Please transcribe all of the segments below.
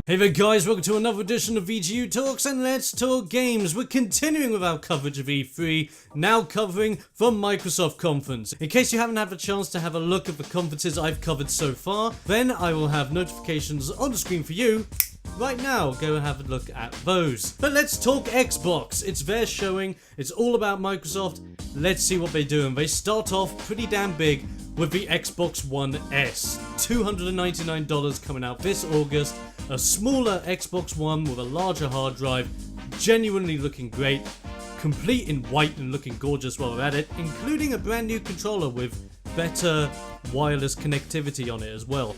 Hey there guys, welcome to another edition of VGU Talks and Let's Talk Games. We're continuing with our coverage of E3, now covering the Microsoft conference. In case you haven't had a chance to have a look at the conferences I've covered so far, then I will have notifications on the screen for you. Right now, go and have a look at those. But let's talk Xbox. It's their showing, it's all about Microsoft. Let's see what they do, and they start off pretty damn big with the Xbox One S. $299 coming out this August. A smaller Xbox One with a larger hard drive, genuinely looking great, complete in white and looking gorgeous while we're at it, including a brand new controller with better wireless connectivity on it as well.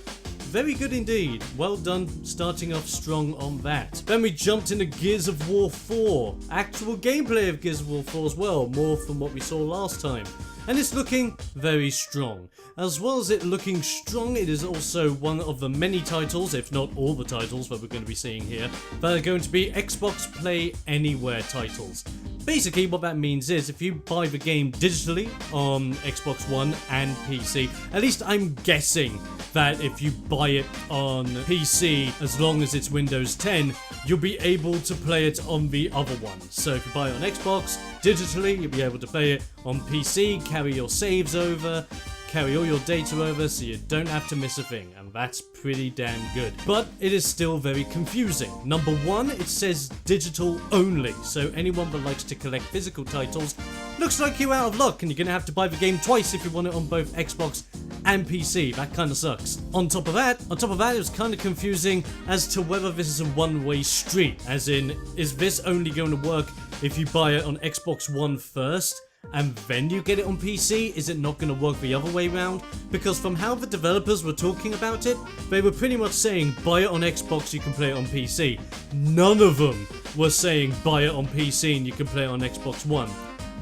Very good indeed. Well done starting off strong on that. Then we jumped into Gears of War 4. Actual gameplay of Gears of War 4 as well, more from what we saw last time. And it's looking very strong. As well as it looking strong, it is also one of the many titles, if not all the titles that we're going to be seeing here, that are going to be Xbox Play Anywhere titles. Basically what that means is if you buy the game digitally on Xbox One and PC, at least I'm guessing that if you buy it on PC, as long as it's Windows 10, you'll be able to play it on the other one. So if you buy it on Xbox digitally, you'll be able to play it on PC, carry your saves over, carry all your data over so you don't have to miss a thing, and that's pretty damn good. But it is still very confusing. Number one, it says digital only, so anyone that likes to collect physical titles looks like you're out of luck and you're gonna have to buy the game twice if you want it on both Xbox and PC. That kind of sucks. On top of that, it was kind of confusing as to whether this is a one-way street, as in, is this only going to work if you buy it on Xbox One first and then you get it on PC? Is it not going to work the other way around? Because from how the developers were talking about it, they were pretty much saying buy it on Xbox, you can play it on PC. None of them were saying buy it on PC and you can play it on Xbox One.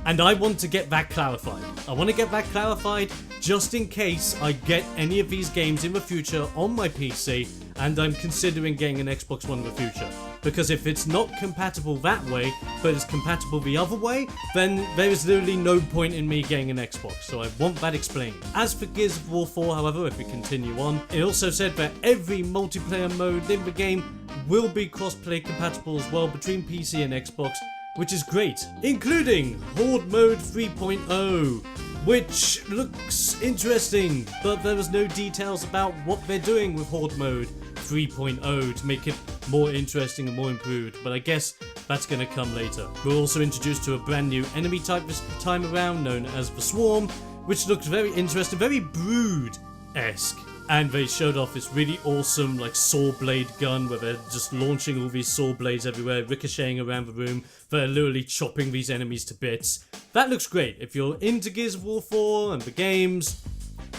And I want to get that clarified. I want to get that clarified just in case I get any of these games in the future on my PC and I'm considering getting an Xbox One in the future. Because if it's not compatible that way, but it's compatible the other way, then there is literally no point in me getting an Xbox, so I want that explained. As for Gears of War 4, however, if we continue on, it also said that every multiplayer mode in the game will be cross-play compatible as well between PC and Xbox, which is great, including Horde Mode 3.0, which looks interesting, but there was no details about what they're doing with Horde Mode 3.0 to make it more interesting and more improved, but I guess that's going to come later. We're also introduced to a brand new enemy type this time around, known as the Swarm, which looks very interesting, very Brood-esque. And they showed off this really awesome like saw blade gun where they're just launching all these saw blades everywhere, ricocheting around the room. They're literally chopping these enemies to bits. That looks great. If you're into Gears of War 4 and the games,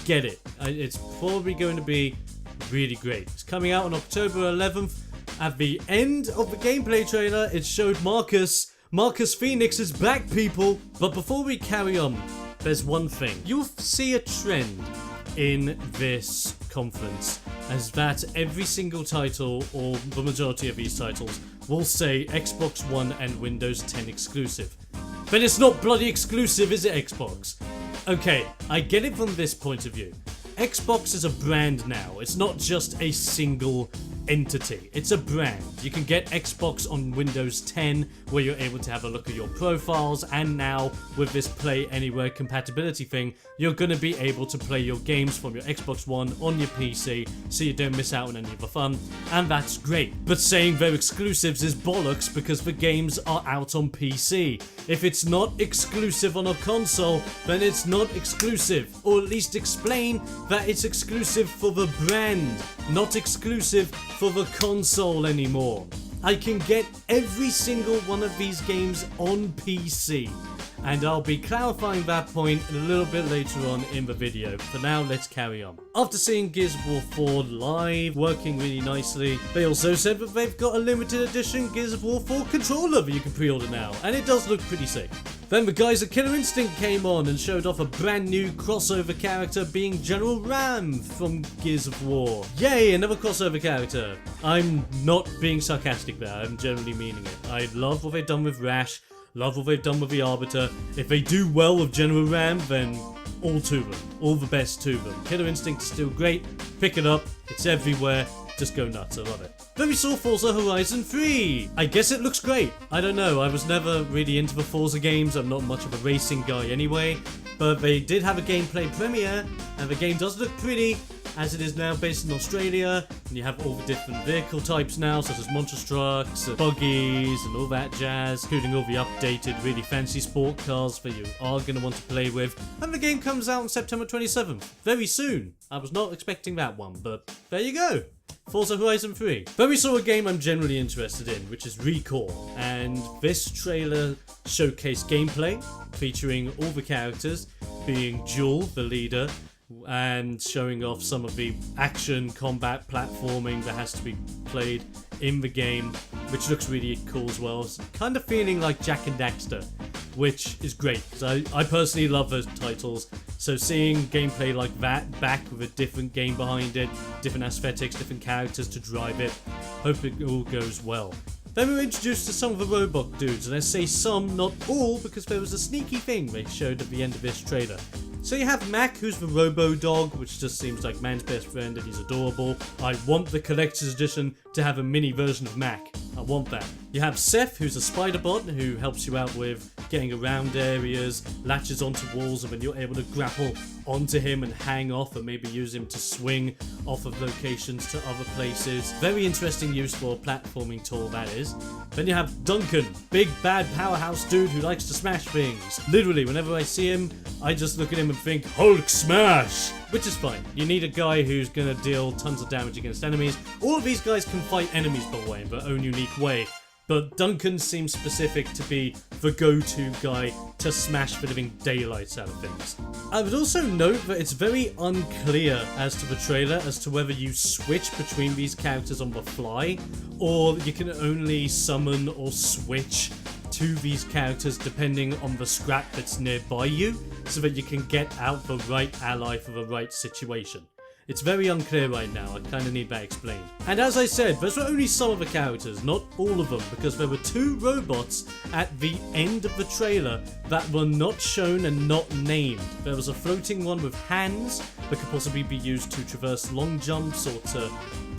get it. It's probably going to be really great. It's coming out on October 11th. At the end of the gameplay trailer, it showed Marcus Phoenix is back, people. But before we carry on, there's one thing. You'll see a trend in this conference, as that every single title, or the majority of these titles, will say Xbox One and Windows 10 exclusive. But it's not bloody exclusive, is it, Xbox? Okay, I get it from this point of view. Xbox is a brand now. It's not just a single entity. It's a brand. You can get Xbox on Windows 10 where you're able to have a look at your profiles, and now with this Play Anywhere compatibility thing, you're going to be able to play your games from your Xbox One on your PC so you don't miss out on any of the fun, and that's great. But saying they're exclusives is bollocks because the games are out on PC. If it's not exclusive on a console, then it's not exclusive, or at least explain that it's exclusive for the brand, not exclusive for the console anymore. I can get every single one of these games on PC, and I'll be clarifying that point a little bit later on in the video. For now, let's carry on. After seeing Gears of War 4 live, working really nicely, they also said that they've got a limited edition Gears of War 4 controller that you can pre-order now, and it does look pretty sick. Then the guys at Killer Instinct came on and showed off a brand new crossover character being General Ram from Gears of War. Yay, another crossover character. I'm not being sarcastic there, I'm generally meaning it. I love what they've done with Rash, love what they've done with the Arbiter. If they do well with General Ram, then all to them. All the best to them. Killer Instinct is still great. Pick it up. It's everywhere. just go nuts. I love it. Then we saw Forza Horizon 3. I guess it looks great. I don't know. I was never really into the Forza games. I'm not much of a racing guy anyway. But they did have a gameplay premiere, and the game does look pretty, as it is now based in Australia, and you have all the different vehicle types now, such as monster trucks, buggies, and all that jazz, including all the updated, really fancy sport cars that you are going to want to play with. And the game comes out on September 27th, very soon. I was not expecting that one, but there you go. Forza Horizon 3. Then we saw a game I'm generally interested in, which is Recall, and this trailer showcased gameplay featuring all the characters, being Jewel, the leader, and showing off some of the action, combat, platforming that has to be played in the game, which looks really cool as well. It's kind of feeling like Jak and Daxter, which is great, because I personally love those titles. So seeing gameplay like that, back with a different game behind it, different aesthetics, different characters to drive it, hope it all goes well. Then we were introduced to some of the robot dudes, and I say some, not all, because there was a sneaky thing they showed at the end of this trailer. So you have Mac, who's the robo-dog, which just seems like man's best friend and he's adorable. I want the collector's edition to have a mini version of Mac. I want that. You have Seth, who's a spider bot who helps you out with getting around areas, latches onto walls, and then you're able to grapple onto him and hang off, and maybe use him to swing off of locations to other places. Very interesting use for a platforming tool, that is. Then you have Duncan, big bad powerhouse dude who likes to smash things. Literally, whenever I see him, I just look at him and think, Hulk smash! Which is fine. You need a guy who's gonna deal tons of damage against enemies. All of these guys can fight enemies, by the way, in their own unique way. But Duncan seems specific to be the go-to guy to smash the living daylights out of things. I would also note that it's very unclear as to the trailer as to whether you switch between these characters on the fly, or you can only summon or switch to these characters depending on the scrap that's nearby you, so that you can get out the right ally for the right situation. It's very unclear right now, I kind of need that explained. And as I said, those were only some of the characters, not all of them, because there were two robots at the end of the trailer that were not shown and not named. There was a floating one with hands that could possibly be used to traverse long jumps or to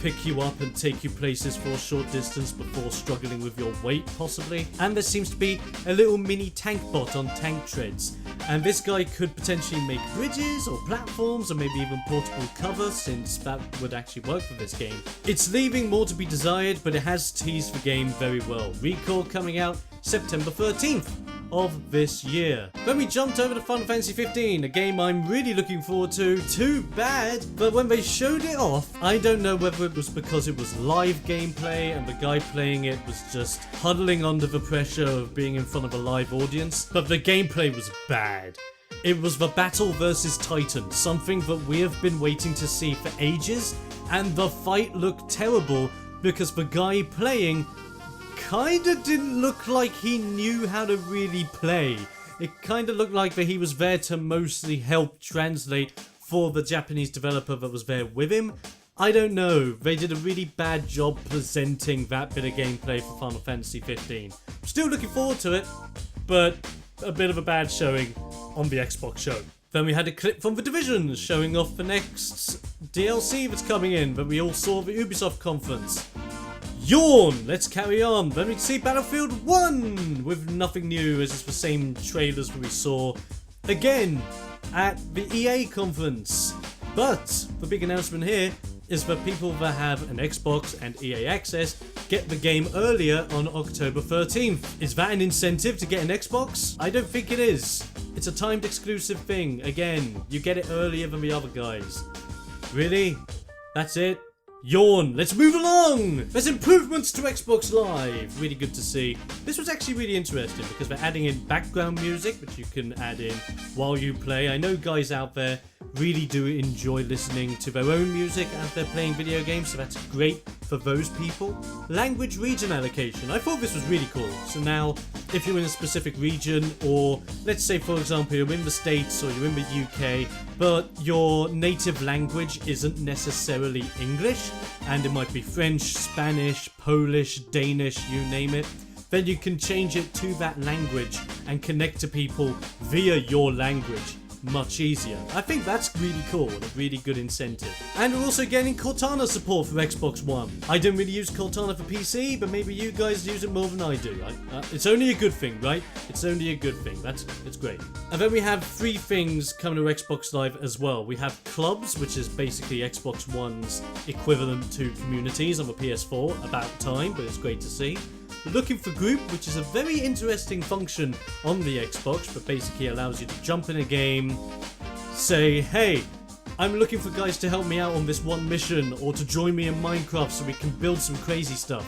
pick you up and take you places for a short distance before struggling with your weight, possibly. And there seems to be a little mini tank bot on tank treads. And this guy could potentially make bridges or platforms or maybe even portable cover, since that would actually work for this game. It's leaving more to be desired, but it has teased the game very well. Recall coming out September 13th of this year. Then we jumped over to Final Fantasy 15, a game I'm really looking forward to. Too bad, but when they showed it off, I don't know whether it was because it was live gameplay and the guy playing it was just huddling under the pressure of being in front of a live audience, but the gameplay was bad. It was the battle versus Titan, something that we have been waiting to see for ages, and the fight looked terrible because the guy playing kinda didn't look like he knew how to really play. It kinda looked like that he was there to mostly help translate for the Japanese developer that was there with him. I don't know, they did a really bad job presenting that bit of gameplay for Final Fantasy 15. Still looking forward to it, but a bit of a bad showing on the Xbox show. Then we had a clip from The Division showing off the next DLC that's coming in that we all saw at the Ubisoft conference. Yawn! Let's carry on. Then we see Battlefield 1 with nothing new, as it's the same trailers that we saw again at the EA conference. But the big announcement here is that people that have an Xbox and EA Access get the game earlier on October 13th. Is that an incentive to get an Xbox? I don't think it is. It's a timed exclusive thing. Again, you get it earlier than the other guys. Really? That's it? Yawn. Let's move along. There's improvements to Xbox Live. Really good to see. This was actually really interesting because they're adding in background music, which you can add in while you play. I know guys out there really do enjoy listening to their own music as they're playing video games, so that's great for those people. Language region allocation. I thought this was really cool. So now, if you're in a specific region, or let's say for example you're in the States or you're in the UK, but your native language isn't necessarily English, and it might be French, Spanish, Polish, Danish, you name it, then you can change it to that language and connect to people via your language. much easier. I think that's really cool and a really good incentive. And we're also getting Cortana support for Xbox One. I don't really use Cortana for PC, but maybe you guys use it more than I do. It's only a good thing, right? It's only a good thing. It's great. And then we have 3 things coming to Xbox Live as well. We have clubs, which is basically Xbox One's equivalent to communities on the PS4. About time, but it's great to see. Looking for group, which is a very interesting function on the Xbox, but basically allows you to jump in a game, say, hey, I'm looking for guys to help me out on this one mission, or to join me in Minecraft so we can build some crazy stuff.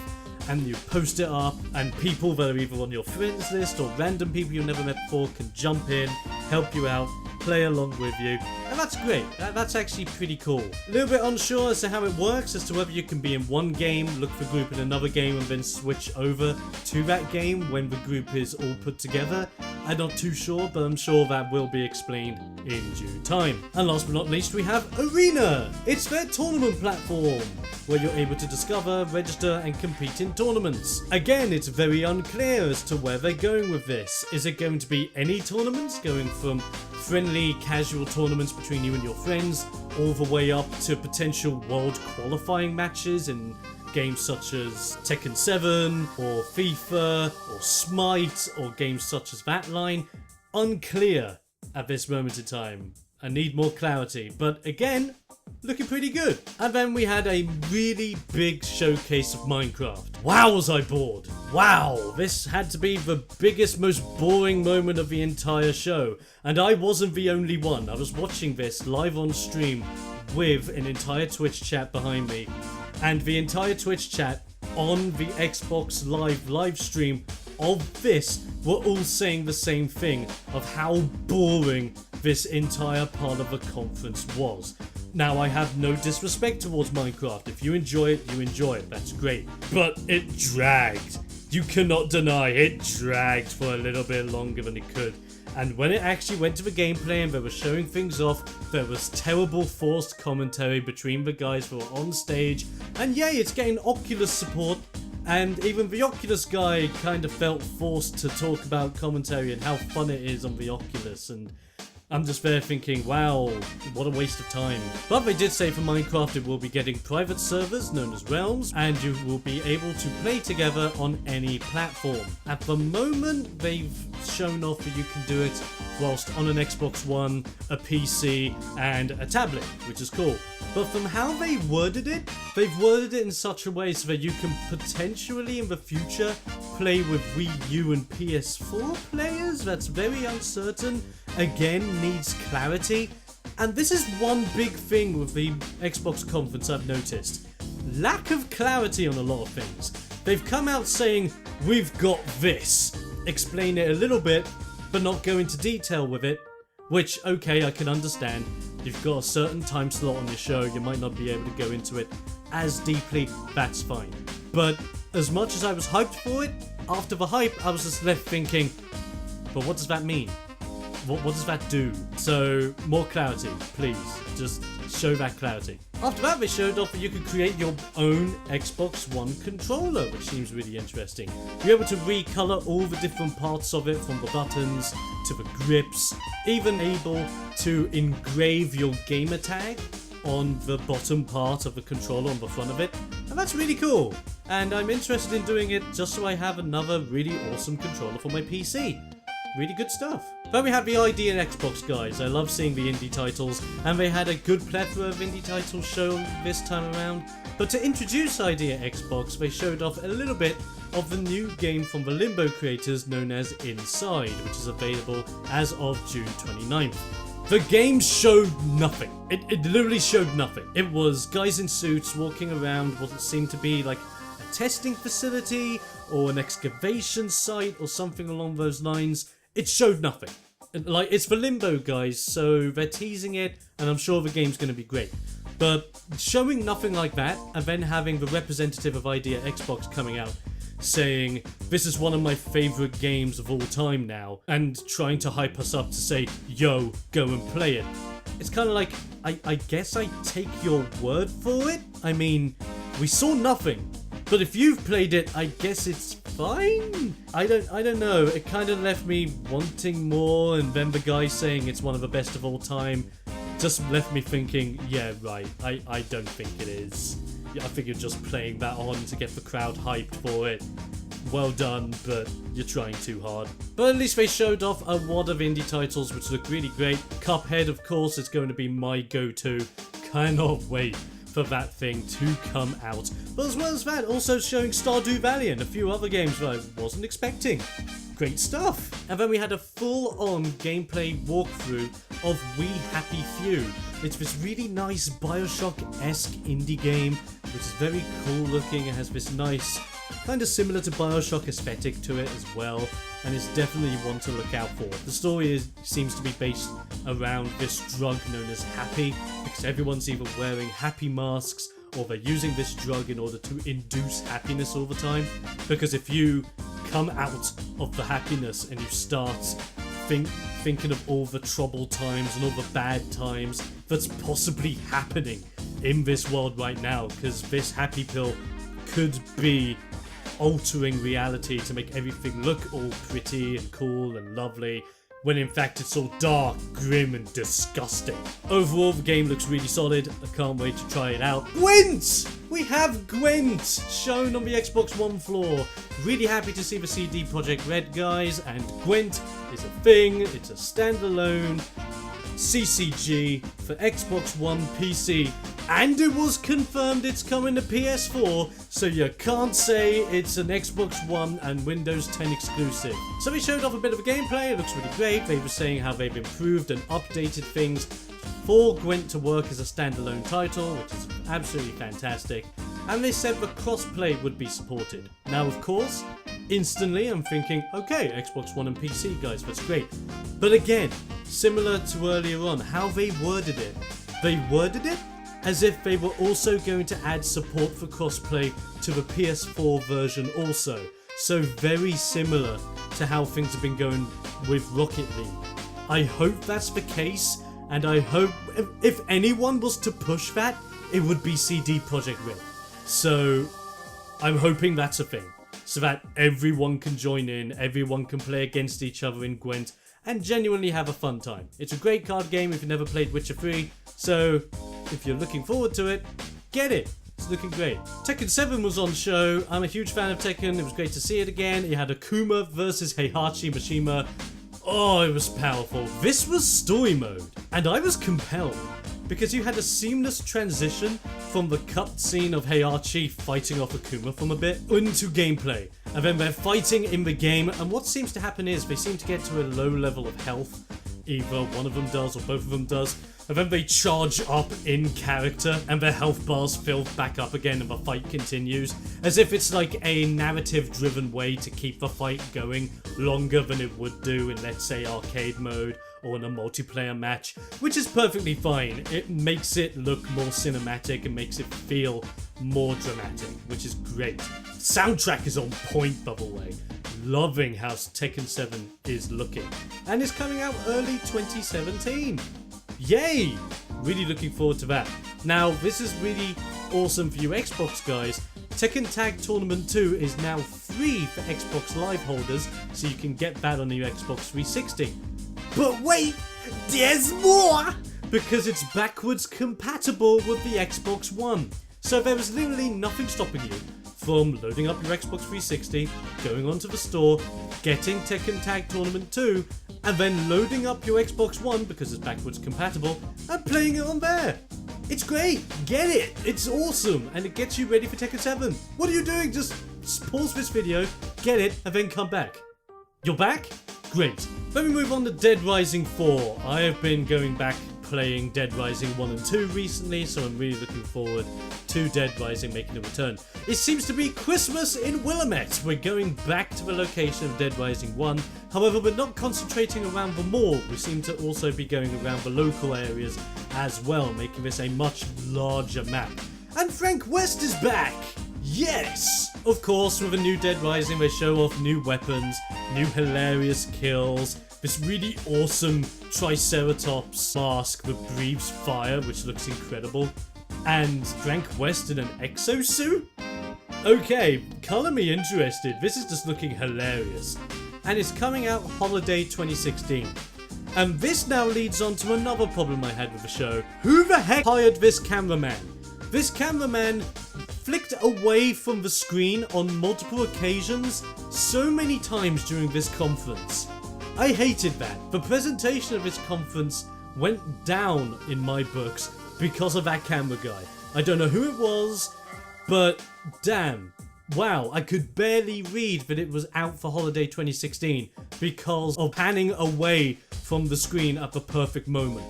And you post it up, and people that are either on your friends list or random people you've never met before can jump in, help you out, play along with you, and that's great. That's actually pretty cool. A little bit unsure as to how it works, as to whether you can be in one game, look for group in another game, and then switch over to that game when the group is all put together. I'm not too sure, but I'm sure that will be explained in due time. And last but not least, we have Arena. It's their tournament platform, where you're able to discover, register, and compete in tournaments. Again, it's very unclear as to where they're going with this. Is it going to be any tournaments, going from friendly, casual tournaments between you and your friends, all the way up to potential world qualifying matches in games such as Tekken 7, or FIFA, or Smite, or games such as that line? Unclear at this moment in time. I need more clarity, but again, looking pretty good. And then we had a really big showcase of Minecraft. Wow, was I bored. Wow, this had to be the biggest, most boring moment of the entire show. And I wasn't the only one. I was watching this live on stream with an entire Twitch chat behind me. And the entire Twitch chat on the Xbox live stream of this were all saying the same thing of how boring this entire part of the conference was. Now, I have no disrespect towards Minecraft. If you enjoy it, you enjoy it. That's great. But it dragged. You cannot deny it dragged for a little bit longer than it could. And when it actually went to the gameplay and they were showing things off, there was terrible forced commentary between the guys who were on stage. And yay, it's getting Oculus support. And even the Oculus guy kind of felt forced to talk about commentary and how fun it is on the Oculus. And I'm just there thinking, wow, what a waste of time. But they did say for Minecraft it will be getting private servers known as realms, and you will be able to play together on any platform. At the moment, they've shown off that you can do it whilst on an Xbox One, a PC, and a tablet, which is cool. But from how they worded it, they've worded it in such a way so that you can potentially in the future play with Wii U and PS4 players. That's very uncertain. Again, needs clarity. And this is one big thing with the Xbox conference I've noticed. Lack of clarity on a lot of things. They've come out saying, we've got this. Explain it a little bit, but not go into detail with it. Which, okay, I can understand. You've got a certain time slot on your show, you might not be able to go into it as deeply, that's fine. But as much as I was hyped for it, after the hype, I was just left thinking, but what does that mean? What does that do? So, more clarity, please. Just show that clarity. After that, they showed off that you could create your own Xbox One controller, which seems really interesting. You're able to recolor all the different parts of it, from the buttons to the grips, even able to engrave your gamer tag on the bottom part of the controller on the front of it. And that's really cool. And I'm interested in doing it just so I have another really awesome controller for my PC. Really good stuff. Then we had the ID and Xbox guys. I love seeing the indie titles, and they had a good plethora of indie titles shown this time around. But to introduce ID at Xbox, they showed off a little bit of the new game from the Limbo creators known as Inside, which is available as of June 29th. The game showed nothing. It literally showed nothing. It was guys in suits walking around what seemed to be like a testing facility or an excavation site or something along those lines. It showed nothing. Like, it's the Limbo guys, so they're teasing it, and I'm sure the game's going to be great. But showing nothing like that, and then having the representative of ID at Xbox coming out saying, this is one of my favourite games of all time now, and trying to hype us up to say, yo, go and play it. It's kind of like, I guess I take your word for it? I mean, we saw nothing. But if you've played it, I guess it's fine. I don't know. It kind of left me wanting more, and then the guy saying it's one of the best of all time just left me thinking, yeah, right, I don't think it is. Yeah, I think you're just playing that on to get the crowd hyped for it. Well done, but you're trying too hard. But at least they showed off a lot of indie titles which look really great. Cuphead, of course, is going to be my go-to. Cannot wait for that thing to come out. But as well as that, also showing Stardew Valley and a few other games that I wasn't expecting. Great stuff. And then we had a full-on gameplay walkthrough of We Happy Few. It's this really nice Bioshock-esque indie game, which is very cool looking. It has this nice, kind of similar to Bioshock aesthetic to it as well, and it's definitely one to look out for. The story seems to be based around this drug known as Happy, because everyone's either wearing happy masks or they're using this drug in order to induce happiness all the time. Because if you come out of the happiness and you start thinking of all the troubled times and all the bad times that's possibly happening in this world right now, because this happy pill could be altering reality to make everything look all pretty and cool and lovely, when in fact it's all dark, grim and disgusting. Overall, the game looks really solid. I can't wait to try it out. Gwent! We have Gwent shown on the Xbox One floor. Really happy to see the CD Projekt Red guys, and Gwent is a thing. It's a standalone CCG for Xbox One PC, and it was confirmed it's coming to PS4, so you can't say it's an Xbox One and Windows 10 exclusive. So we showed off a bit of a gameplay. It looks really great. They were saying how they've improved and updated things for Gwent to work as a standalone title, which is absolutely fantastic, and they said the crossplay would be supported. Now, of course, instantly I'm thinking, okay, Xbox One and PC guys, that's great. But again, similar to earlier on, how they worded it. They worded it as if they were also going to add support for crossplay to the PS4 version also. So very similar to how things have been going with Rocket League. I hope that's the case, and I hope if anyone was to push that, it would be CD Projekt Red. So I'm hoping that's a thing, so that everyone can join in, everyone can play against each other in Gwent, and genuinely have a fun time. It's a great card game if you've never played Witcher 3, so if you're looking forward to it, get it. It's looking great. Tekken 7 was on show. I'm a huge fan of Tekken. It was great to see it again. You had Akuma versus Heihachi Mishima. Oh, it was powerful. This was story mode, and I was compelled because you had a seamless transition from the cutscene of Heihachi fighting off Akuma from a bit into gameplay. And then they're fighting in the game, and what seems to happen is they seem to get to a low level of health. Either one of them does or both of them does. And then they charge up in character and their health bars fill back up again and the fight continues. As if it's like a narrative driven way to keep the fight going longer than it would do in, let's say, arcade mode or in a multiplayer match, which is perfectly fine. It makes it look more cinematic and makes it feel more dramatic, which is great. Soundtrack is on point, by the way. Loving how Tekken 7 is looking. And it's coming out early 2017. Yay! Really looking forward to that. Now, this is really awesome for you Xbox guys. Tekken Tag Tournament 2 is now free for Xbox Live holders, so you can get that on your Xbox 360. But wait, there's more! Because it's backwards compatible with the Xbox One. So there is literally nothing stopping you from loading up your Xbox 360, going onto the store, getting Tekken Tag Tournament 2, and then loading up your Xbox One because it's backwards compatible and playing it on there. It's great, get it, it's awesome, and it gets you ready for Tekken 7. What are you doing? Just pause this video, get it, and then come back. You're back? Great. Then we move on to Dead Rising 4. I have been going back playing Dead Rising 1 and 2 recently, so I'm really looking forward to Dead Rising making a return. It seems to be Christmas in Willamette. We're going back to the location of Dead Rising 1. However, we're not concentrating around the mall. We seem to also be going around the local areas as well, making this a much larger map. And Frank West is back! Yes! Of course, with a new Dead Rising, they show off new weapons, new hilarious kills, this really awesome Triceratops mask that breathes fire, which looks incredible, and Frank West in an exosuit? Okay, color me interested. This is just looking hilarious. And it's coming out holiday 2016. And this now leads on to another problem I had with the show. Who the heck hired this cameraman? This cameraman flicked away from the screen on multiple occasions so many times during this conference. I hated that. The presentation of this conference went down in my books because of that camera guy. I don't know who it was, but damn. Wow, I could barely read that it was out for holiday 2016 because of panning away from the screen at the perfect moment.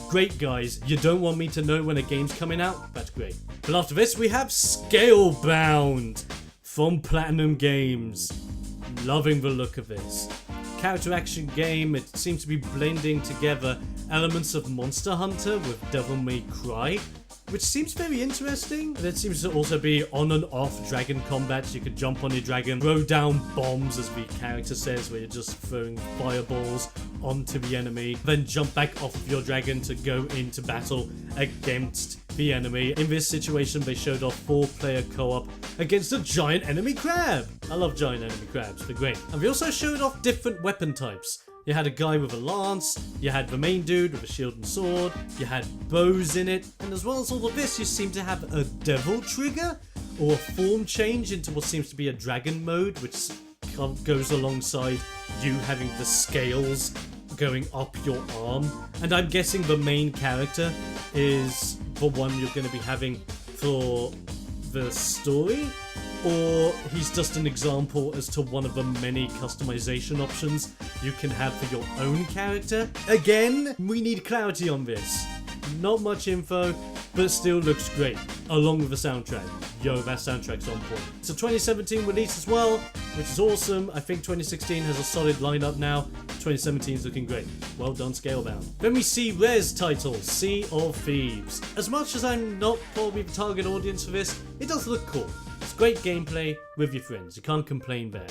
Great guys, you don't want me to know when a game's coming out? That's great. But after this we have Scalebound from Platinum Games. Loving the look of this. Character action game, it seems to be blending together elements of Monster Hunter with Devil May Cry, which seems very interesting. There seems to also be on and off dragon combat, so you can jump on your dragon, throw down bombs as the character says, where you're just throwing fireballs onto the enemy, then jump back off of your dragon to go into battle against the enemy. In this situation they showed off 4-player co-op against a giant enemy crab. I love giant enemy crabs, they're great. And they also showed off different weapon types. You had a guy with a lance, you had the main dude with a shield and sword, you had bows in it, and as well as all of this, you seem to have a devil trigger, or a form change into what seems to be a dragon mode, which goes alongside you having the scales going up your arm. And I'm guessing the main character is the one you're going to be having for the story, or he's just an example as to one of the many customization options you can have for your own character. Again, we need clarity on this. Not much info, but still looks great, along with the soundtrack. Yo, that soundtrack's on point. It's a 2017 release as well, which is awesome. I think 2016 has a solid lineup now. 2017 is looking great. Well done, Scalebound. Then we see Rez title, Sea of Thieves. As much as I'm not probably the target audience for this, it does look cool. It's great gameplay with your friends, you can't complain there.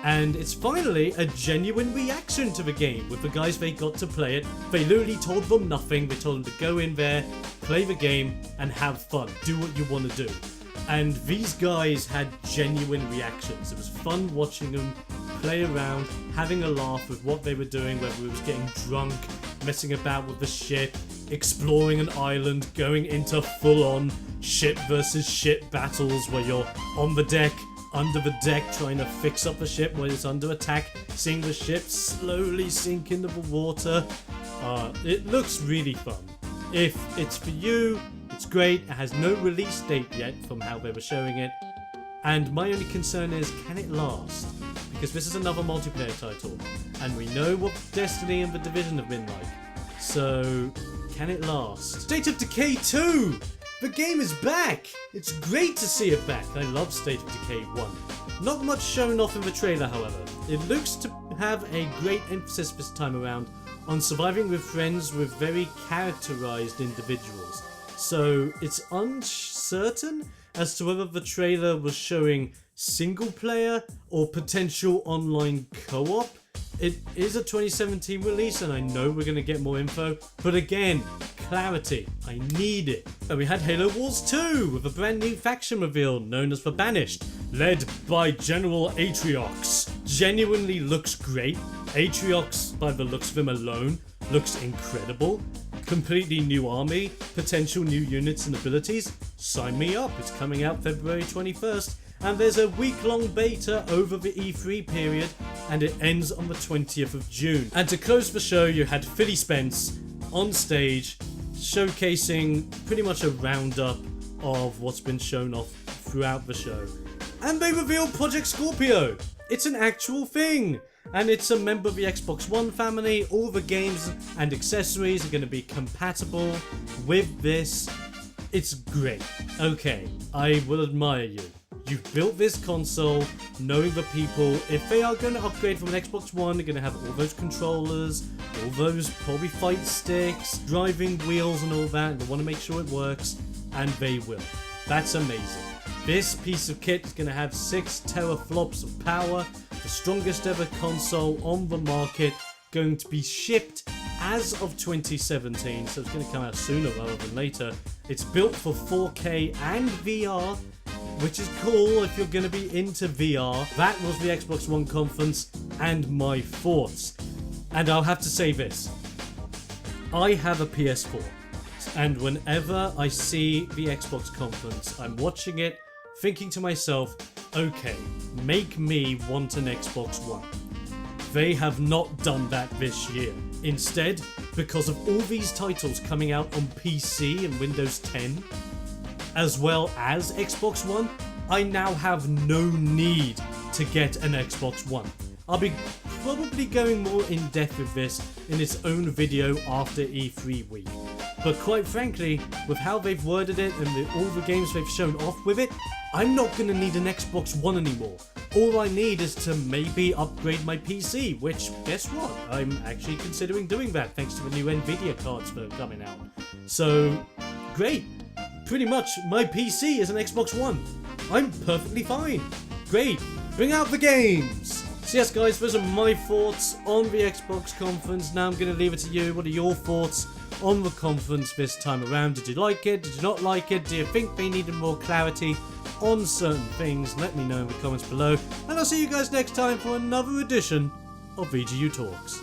And it's finally a genuine reaction to the game with the guys they got to play it. They literally told them nothing, they told them to go in there, play the game, and have fun. Do what you want to do. And these guys had genuine reactions. It was fun watching them play around, having a laugh with what they were doing, whether it was getting drunk, messing about with the ship, exploring an island, going into full-on ship versus ship battles where you're on the deck, under the deck, trying to fix up the ship when it's under attack, seeing the ship slowly sink into the water. It looks really fun. If it's for you, it's great. It has no release date yet from how they were showing it. And my only concern is, can it last? Because this is another multiplayer title, and we know what Destiny and The Division have been like. So, can it last? State of Decay 2! The game is back! It's great to see it back. I love State of Decay 1. Not much shown off in the trailer, however. It looks to have a great emphasis this time around on surviving with friends with very characterized individuals. So it's uncertain as to whether the trailer was showing single player or potential online co-op. It is a 2017 release and I know we're going to get more info, but again, clarity. I need it. And we had Halo Wars 2 with a brand new faction reveal known as the Banished, led by General Atriox. Genuinely looks great. Atriox, by the looks of him alone, looks incredible. Completely new army, potential new units and abilities. Sign me up. It's coming out February 21st. And there's a week-long beta over the E3 period, and it ends on the 20th of June. And to close the show, you had Philly Spence on stage, showcasing pretty much a roundup of what's been shown off throughout the show. And they revealed Project Scorpio. It's an actual thing, and it's a member of the Xbox One family. All the games and accessories are going to be compatible with this. It's great. Okay, I will admire you. You've built this console knowing the people, if they are going to upgrade from an Xbox One, they're going to have all those controllers, all those probably fight sticks, driving wheels and all that. They want to make sure it works, and they will. That's amazing. This piece of kit is going to have 6 teraflops of power, the strongest ever console on the market, going to be shipped as of 2017, so it's going to come out sooner rather than later. It's built for 4K and VR. which is cool if you're going to be into VR. That was the Xbox One conference and my thoughts. And I'll have to say this. I have a PS4, and whenever I see the Xbox conference, I'm watching it thinking to myself, okay, make me want an Xbox One. They have not done that this year. Instead, because of all these titles coming out on PC and Windows 10, as well as Xbox One, I now have no need to get an Xbox One. I'll be probably going more in depth with this in its own video after E3 week. But quite frankly, with how they've worded it and all the games they've shown off with it, I'm not going to need an Xbox One anymore. All I need is to maybe upgrade my PC, which, guess what? I'm actually considering doing that thanks to the new Nvidia cards that are coming out. So, great. Pretty much, my PC is an Xbox One. I'm perfectly fine. Great. Bring out the games. So yes guys, those are my thoughts on the Xbox conference. Now I'm going to leave it to you. What are your thoughts on the conference this time around? Did you like it? Did you not like it? Do you think they needed more clarity on certain things? Let me know in the comments below. And I'll see you guys next time for another edition of VGU Talks.